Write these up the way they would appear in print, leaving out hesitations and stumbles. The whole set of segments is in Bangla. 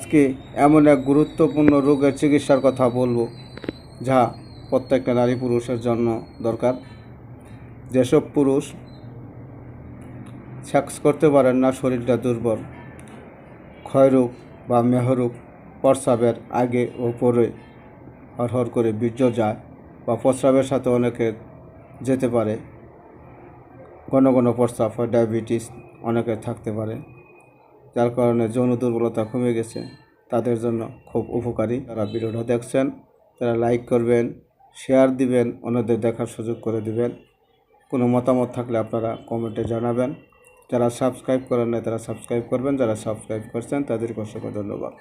আজকে এমন এক গুরুত্বপূর্ণ রোগের চিকিৎসার কথা বলবো, যা প্রত্যেকটা নারী পুরুষের জন্য দরকার। যেসব পুরুষ সেক্স করতে পারেন না, শরীরটা দুর্বল, ক্ষয়রোগ বা মেহরোগ, প্রস্রাবের আগে ও পরে হরহর করে বীর্য যায় বা প্রস্রাবের সাথে অনেকের যেতে পারে, ঘন ঘন প্রস্রাব হয়, ডায়াবেটিস অনেকের থাকতে পারে, যার কারণে যৌন দুর্বলতা কমে গেছে, তাদের জন্য খুব উপকারী। যারা ভিডিওটা দেখছেন তারা লাইক করবেন, শেয়ার দিবেন, অন্যদের দেখার সুযোগ করে দিবেন। কোনো মতামত থাকলে আপনারা কমেন্টে জানাবেন। যারা সাবস্ক্রাইব করেন না তারা সাবস্ক্রাইব করবেন, যারা সাবস্ক্রাইব করছেন তাদেরকে অসংখ্য ধন্যবাদ।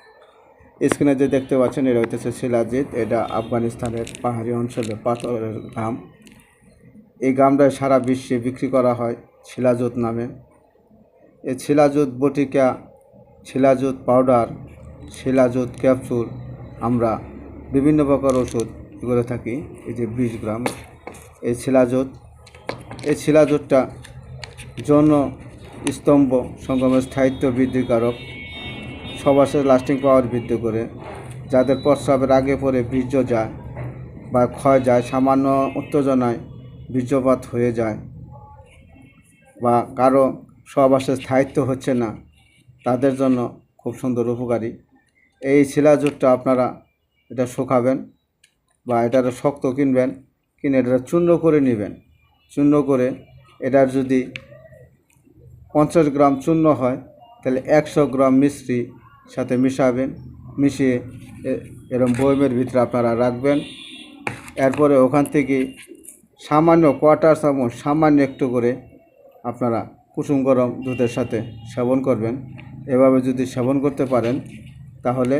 স্ক্রিনে যে দেখতে পাচ্ছেন এটা হইতেছে শিলাজিৎ। এটা আফগানিস্তানের পাহাড়ি অঞ্চলে পাথরের গাম। এই গামটা সারা বিশ্বে বিক্রি করা হয় শিলাজুত নামে। এই শিলাজুত বটিকা, শিলাজুত পাউডার, শিলাজুত ক্যাপসুল আমরা বিভিন্ন প্রকার ওষুধ করে থাকি। এই যে 20 গ্রাম এই শিলাজুতটা যৌন স্তম্ভ সঙ্গমের স্থায়িত্ব বৃদ্ধিকারক, সবাসের লাস্টিং পাওয়ার বৃদ্ধি করে, যাদের প্রস্রাবের আগে পরে বীর্য যায় বা ক্ষয় যায়, সামান্য উত্তেজনায় বীর্যপাত হয়ে যায় বা কারো সহবাসের স্থায়িত্ব হচ্ছে না, তাদের জন্য খুব সুন্দর উপকারী। এই শিলাজুতটা আপনারা এটা শুকাবেন বা এটার শক্ত কিনবেন, কিনে এটা চূর্ণ করে নেবেন। চূর্ণ করে এটার যদি 50 গ্রাম চূর্ণ হয় তাহলে 100 গ্রাম মিশ্রি সাথে মিশাবেন, মিশিয়ে এরকম বয়মের ভিতরে আপনারা রাখবেন। এরপরে ওখান থেকে সামান্য কোয়ার্টার চামচ, সামান্য একটু করে আপনারা কুসুম গরম দুধের সাথে সেবন করবেন। এভাবে যদি সেবন করতে পারেন তাহলে